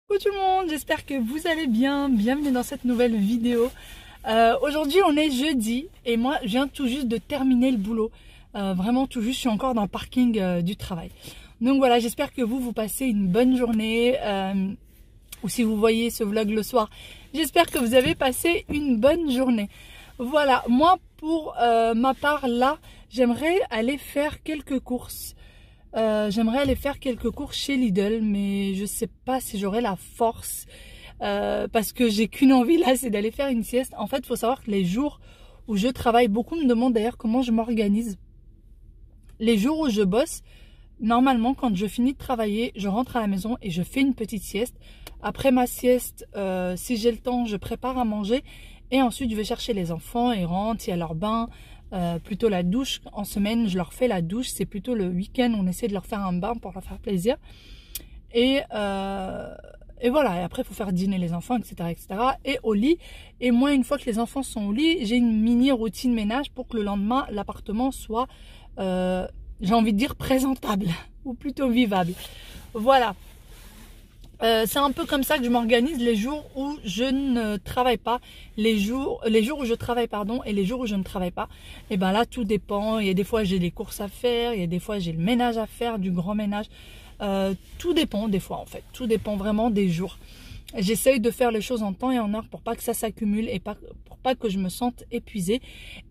Coucou tout le monde, j'espère que vous allez bien, bienvenue dans cette nouvelle vidéo. Aujourd'hui on est jeudi et moi je viens tout juste de terminer le boulot, vraiment tout juste, je suis encore dans le parking du travail. Donc voilà, j'espère que vous passez une bonne journée, ou si vous voyez ce vlog le soir, j'espère que vous avez passé une bonne journée. Voilà, moi pour ma part là, j'aimerais aller faire quelques courses. J'aimerais aller faire quelques cours chez Lidl, mais je sais pas si j'aurai la force parce que j'ai qu'une envie là, c'est d'aller faire une sieste. En fait, il faut savoir que les jours où je travaille, beaucoup me demandent d'ailleurs comment je m'organise. Les jours où je bosse, normalement, quand je finis de travailler, je rentre à la maison et je fais une petite sieste. Après ma sieste, si j'ai le temps, je prépare à manger et ensuite je vais chercher les enfants, ils rentrent, il y a leur bain. Plutôt la douche, en semaine je leur fais la douche, c'est plutôt le week-end on essaie de leur faire un bain pour leur faire plaisir et voilà, et après il faut faire dîner les enfants, etc., et au lit. Et moi, une fois que les enfants sont au lit, j'ai une mini routine ménage pour que le lendemain l'appartement soit j'ai envie de dire présentable ou plutôt vivable. Voilà. C'est un peu comme ça que je m'organise les jours où je ne travaille pas, les jours où je travaille pardon, et les jours où je ne travaille pas. Et ben là tout dépend. Il y a des fois j'ai des courses à faire, il y a des fois j'ai le ménage à faire, du grand ménage. Tout dépend des fois en fait, tout dépend vraiment des jours. J'essaye de faire les choses en temps et en heure pour pas que ça s'accumule et pour pas que je me sente épuisée.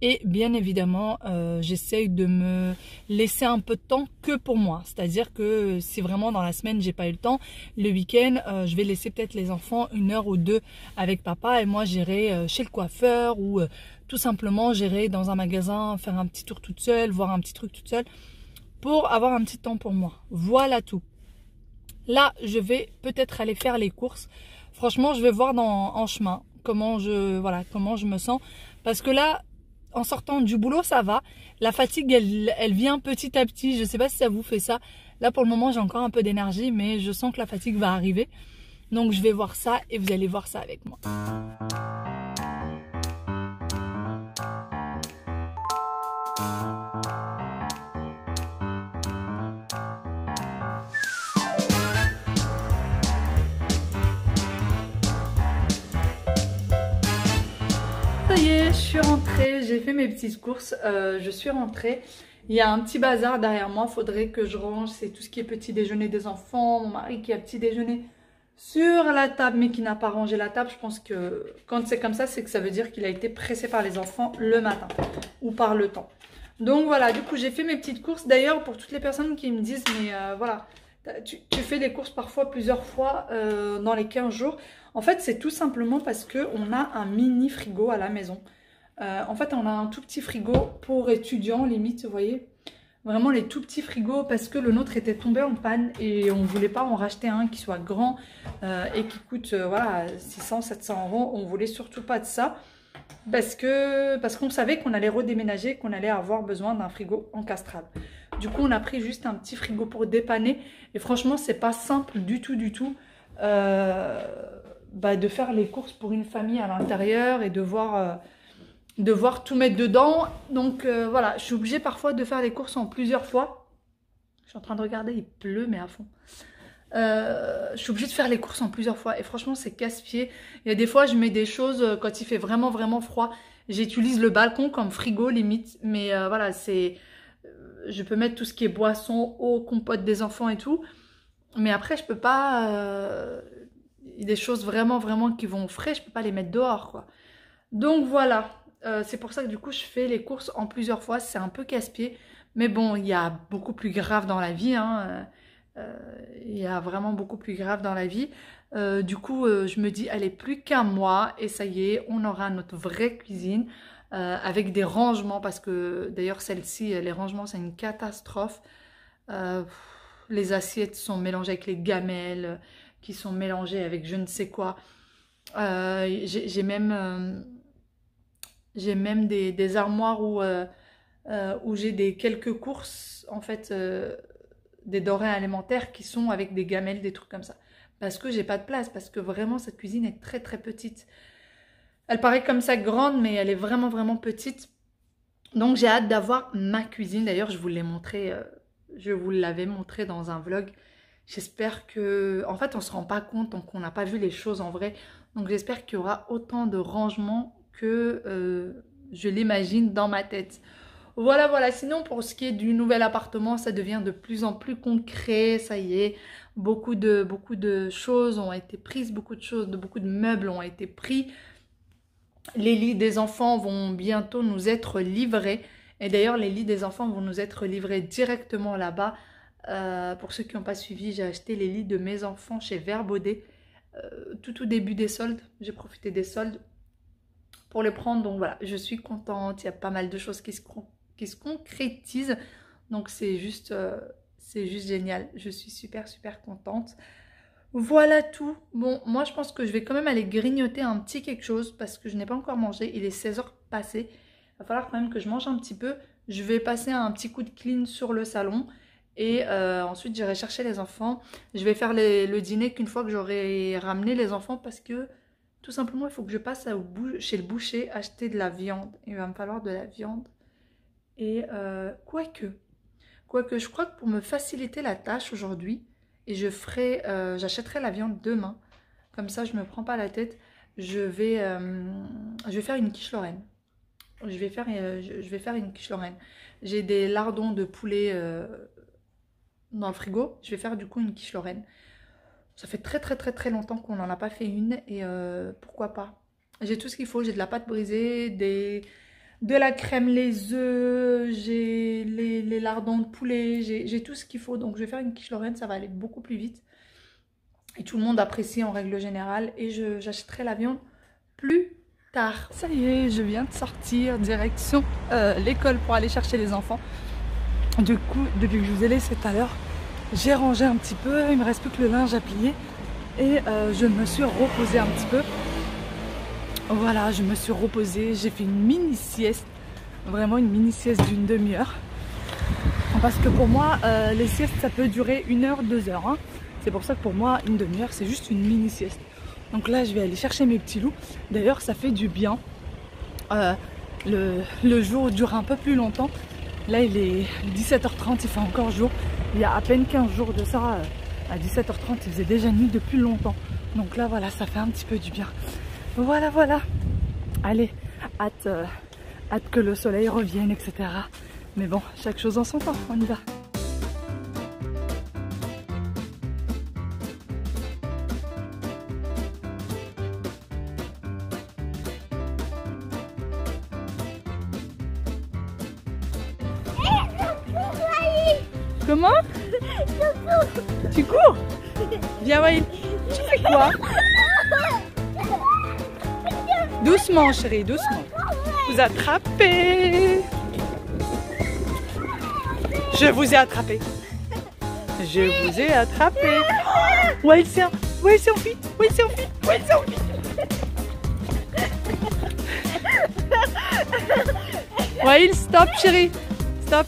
Et bien évidemment, j'essaye de me laisser un peu de temps que pour moi. C'est-à-dire que si vraiment dans la semaine j'ai pas eu le temps, le week-end, je vais laisser peut-être les enfants 1 heure ou 2 avec papa et moi j'irai chez le coiffeur ou tout simplement j'irai dans un magasin faire un petit tour toute seule, voir un petit truc toute seule pour avoir un petit temps pour moi. Voilà tout. Là, je vais peut-être aller faire les courses. Franchement, je vais voir en chemin comment je me sens. Parce que là, en sortant du boulot, ça va. La fatigue, elle vient petit à petit. Je ne sais pas si ça vous fait ça. Là, pour le moment, j'ai encore un peu d'énergie, mais je sens que la fatigue va arriver. Donc, je vais voir ça et vous allez voir ça avec moi. Ça y est, je suis rentrée, j'ai fait mes petites courses, je suis rentrée. Il y a un petit bazar derrière moi, faudrait que je range, c'est tout ce qui est petit déjeuner des enfants, mon mari qui a petit déjeuner sur la table mais qui n'a pas rangé la table. Je pense que quand c'est comme ça, c'est que ça veut dire qu'il a été pressé par les enfants le matin ou par le temps. Donc voilà, du coup j'ai fait mes petites courses. D'ailleurs, pour toutes les personnes qui me disent, mais voilà, tu fais des courses parfois plusieurs fois dans les 15 jours. En fait, c'est tout simplement parce qu'on a un mini frigo à la maison. En fait, on a un tout petit frigo pour étudiants, limite, vous voyez. Vraiment les tout petits frigos parce que le nôtre était tombé en panne et on ne voulait pas en racheter un qui soit grand et qui coûte voilà, 600, 700 euros. On ne voulait surtout pas de ça parce qu'on savait qu'on allait redéménager, qu'on allait avoir besoin d'un frigo encastrable. Du coup, on a pris juste un petit frigo pour dépanner. Et franchement, c'est pas simple du tout, de faire les courses pour une famille à l'intérieur et devoir tout mettre dedans. Donc voilà, je suis obligée parfois de faire les courses en plusieurs fois. Je suis en train de regarder, il pleut, mais à fond. Je suis obligée de faire les courses en plusieurs fois. Et franchement, c'est casse-pied. Il y a des fois, je mets des choses, quand il fait vraiment, vraiment froid, j'utilise le balcon comme frigo, limite. Mais voilà, je peux mettre tout ce qui est boisson, eau, compote des enfants et tout. Mais après, je peux pas... Il y a des choses vraiment, vraiment qui vont frais, je peux pas les mettre dehors, quoi. Donc voilà, c'est pour ça que du coup, je fais les courses en plusieurs fois. C'est un peu casse-pied. Mais bon, il y a beaucoup plus grave dans la vie, hein. Il y a vraiment beaucoup plus grave dans la vie. Du coup, je me dis, allez, plus qu'un mois et ça y est, on aura notre vraie cuisine avec des rangements parce que d'ailleurs, celle-ci, les rangements, c'est une catastrophe. Les assiettes sont mélangées avec les gamelles qui sont mélangées avec je ne sais quoi. J'ai même des armoires où j'ai quelques courses en fait. Des denrées alimentaires qui sont avec des gamelles, des trucs comme ça. Parce que j'ai pas de place, parce que vraiment cette cuisine est très très petite. Elle paraît comme ça grande, mais elle est vraiment vraiment petite. Donc j'ai hâte d'avoir ma cuisine. D'ailleurs, je vous l'avais montré dans un vlog. J'espère que... En fait, on ne se rend pas compte, donc on n'a pas vu les choses en vrai. Donc j'espère qu'il y aura autant de rangements que je l'imagine dans ma tête. Voilà, voilà. Sinon, pour ce qui est du nouvel appartement, ça devient de plus en plus concret. Ça y est, beaucoup de choses ont été prises, beaucoup de meubles ont été pris. Les lits des enfants vont bientôt nous être livrés. Et d'ailleurs, les lits des enfants vont nous être livrés directement là-bas. Pour ceux qui n'ont pas suivi, j'ai acheté les lits de mes enfants chez Verbaudet. Tout au début des soldes. J'ai profité des soldes pour les prendre. Donc voilà, je suis contente. Il y a pas mal de choses qui se concrétisent. Donc c'est juste génial. Je suis super contente. Voilà tout. Bon, moi je pense que je vais quand même aller grignoter un petit quelque chose parce que je n'ai pas encore mangé. Il est 16h passé. Il va falloir quand même que je mange un petit peu. Je vais passer un petit coup de clean sur le salon. Et ensuite j'irai chercher les enfants. Je vais faire le dîner qu'une fois que j'aurai ramené les enfants parce que tout simplement il faut que je passe chez le boucher acheter de la viande. Il va me falloir de la viande. Et quoique je crois que pour me faciliter la tâche aujourd'hui, et j'achèterai la viande demain. Comme ça, je ne me prends pas la tête. Je vais faire une quiche lorraine. Je vais faire une quiche lorraine. J'ai des lardons de poulet dans le frigo. Je vais faire du coup une quiche lorraine. Ça fait très longtemps qu'on n'en a pas fait une. Et pourquoi pas. J'ai tout ce qu'il faut. J'ai de la pâte brisée, de la crème, les œufs, j'ai les lardons de poulet, j'ai tout ce qu'il faut. Donc je vais faire une quiche lorraine, ça va aller beaucoup plus vite. Et tout le monde apprécie en règle générale. Et j'achèterai la viande plus tard. Ça y est, je viens de sortir direction l'école pour aller chercher les enfants. Du coup, depuis que je vous ai laissé tout à l'heure, j'ai rangé un petit peu. Il me reste plus que le linge à plier. Et je me suis reposée un petit peu. Voilà, je me suis reposée, j'ai fait une mini sieste, vraiment une mini sieste d'une demi-heure. Parce que pour moi, les siestes ça peut durer 1 heure, 2 heures. Hein. C'est pour ça que pour moi, une demi-heure c'est juste une mini sieste. Donc là, je vais aller chercher mes petits loups. D'ailleurs, ça fait du bien. Le jour dure un peu plus longtemps. Là, il est 17h30, il fait encore jour. Il y a à peine 15 jours de ça, à 17h30, il faisait déjà nuit depuis longtemps. Donc là, voilà, ça fait un petit peu du bien. Voilà, voilà. Allez, hâte que le soleil revienne, etc. Mais bon, chaque chose en son temps, on y va. Comment? Tu cours? Viens, Waïl. Tu fais quoi? Doucement, chérie, doucement. Vous attrapez. Je vous ai attrapé. Je vous ai attrapé. Waïl s'est enfui. Waïl s'est enfui. Waïl s'est enfui. Waïl, stop, chérie. Stop.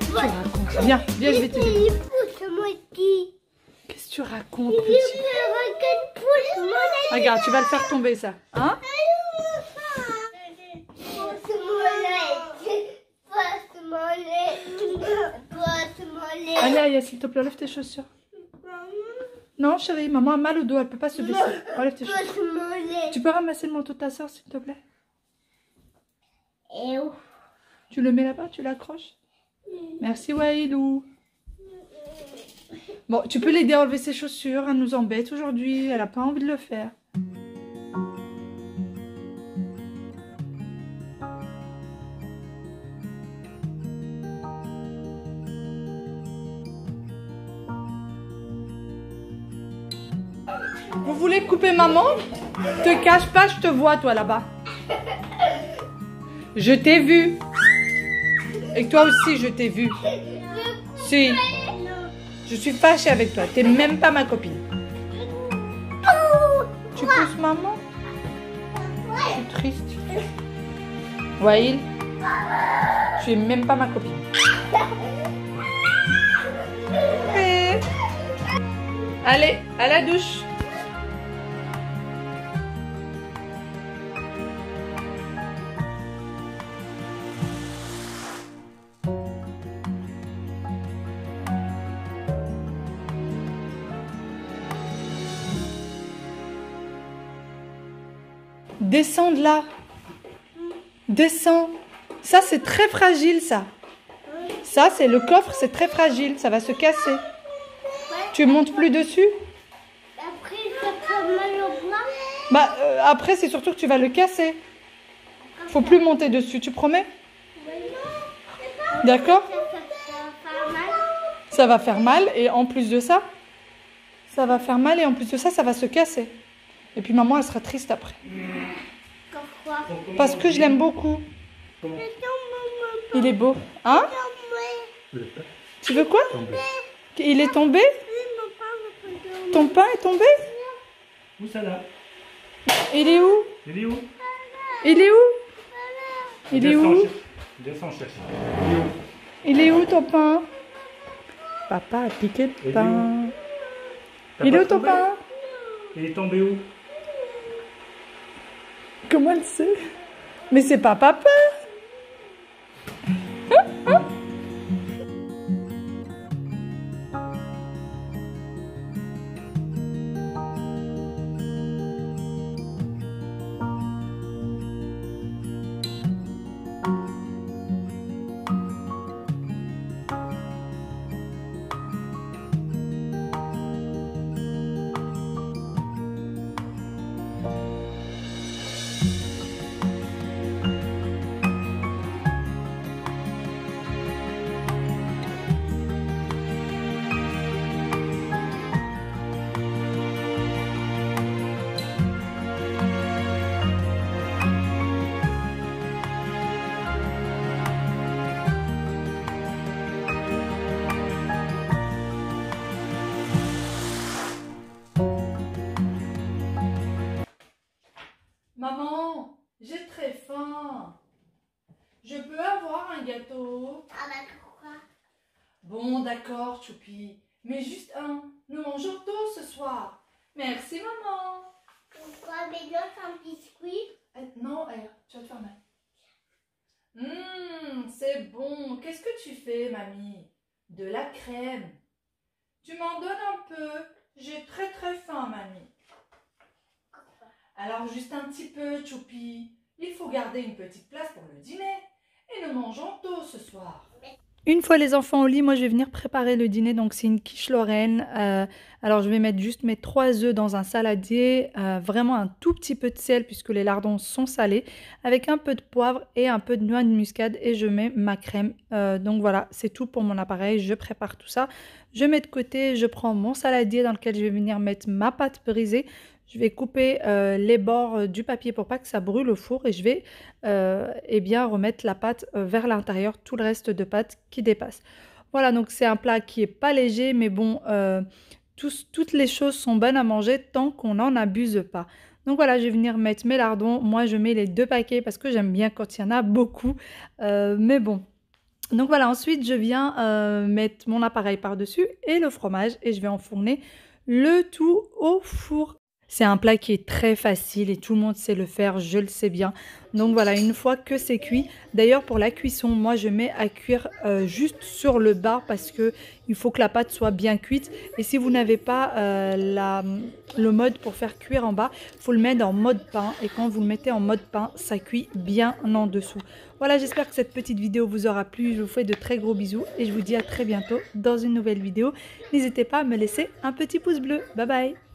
Tu racontes. Viens, viens, je vais t'aider. Qu'est-ce que tu racontes, petit? Regarde, tu vas le faire tomber, ça. Hein? Allez, Aya, s'il te plaît, enlève tes chaussures. Non, chérie, maman a mal au dos, elle peut pas se baisser. Enlève tes chaussures. Tu peux ramasser le manteau de ta soeur, s'il te plaît? Tu le mets là-bas, tu l'accroches? Merci, Waïlou. Bon, tu peux l'aider à enlever ses chaussures, elle nous embête aujourd'hui, elle n'a pas envie de le faire. Vous voulez couper maman? Te cache pas, je te vois toi là-bas. Je t'ai vu. Et toi aussi, je t'ai vu. Si. Je suis fâchée avec toi. T'es même pas ma copine. Tu pousses maman? Je suis triste. Waïl, tu es même pas ma copine. Allez, à la douche. Descends de là. Descends. Ça, c'est très fragile, ça. Ça, c'est le coffre, c'est très fragile. Ça va se casser. Tu montes plus dessus? Après, ça fait mal au bras. Bah, après, c'est surtout que tu vas le casser. Faut plus monter dessus, tu promets? D'accord? Ça va faire mal et en plus de ça, ça va faire mal et en plus de ça, ça va se casser. Et puis maman, elle sera triste après. Pourquoi? Parce que je l'aime beaucoup. Il est beau. Hein? Tu veux quoi? Il est tombé? Ton pain est tombé? Où ça là? Il est où? Il est où? Il est où? Il est où? Descends chercher. Il est où ton pain? Papa a piqué le pain. Il est où ton pain? Il est tombé où? Comment elle sait? Mais c'est pas papa. Maman, j'ai très faim. Je peux avoir un gâteau? Ah bah pourquoi? Bon, d'accord, Choupi. Mais juste un. Nous mangeons tôt ce soir. Merci, maman. Pourquoi? Mais non, c'est un biscuit. Non, tu vas te faire mal. C'est bon. Qu'est-ce que tu fais, mamie? De la crème. Tu m'en donnes un peu. J'ai très très faim, mamie. Alors juste un petit peu, Choupi. Il faut garder une petite place pour le dîner. Et nous mangeons tôt ce soir. Une fois les enfants au lit, moi je vais venir préparer le dîner. Donc c'est une quiche Lorraine. Alors je vais mettre juste mes 3 œufs dans un saladier. Vraiment un tout petit peu de sel puisque les lardons sont salés. Avec un peu de poivre et un peu de noix de muscade. Et je mets ma crème. Donc voilà, c'est tout pour mon appareil. Je prépare tout ça. Je mets de côté, je prends mon saladier dans lequel je vais venir mettre ma pâte brisée. Je vais couper les bords du papier pour pas que ça brûle au four et je vais bien remettre la pâte vers l'intérieur, tout le reste de pâte qui dépasse. Voilà, donc c'est un plat qui est pas léger, mais bon, toutes les choses sont bonnes à manger tant qu'on n'en abuse pas. Donc voilà, je vais venir mettre mes lardons. Moi, je mets les 2 paquets parce que j'aime bien quand il y en a beaucoup, mais bon. Donc voilà, ensuite je viens mettre mon appareil par-dessus et le fromage et je vais enfourner le tout au four. C'est un plat qui est très facile et tout le monde sait le faire, je le sais bien. Donc voilà, une fois que c'est cuit, d'ailleurs pour la cuisson, moi je mets à cuire juste sur le bas parce que il faut que la pâte soit bien cuite. Et si vous n'avez pas le mode pour faire cuire en bas, il faut le mettre en mode pain. Et quand vous le mettez en mode pain, ça cuit bien en dessous. Voilà, j'espère que cette petite vidéo vous aura plu. Je vous fais de très gros bisous et je vous dis à très bientôt dans une nouvelle vidéo. N'hésitez pas à me laisser un petit pouce bleu. Bye bye!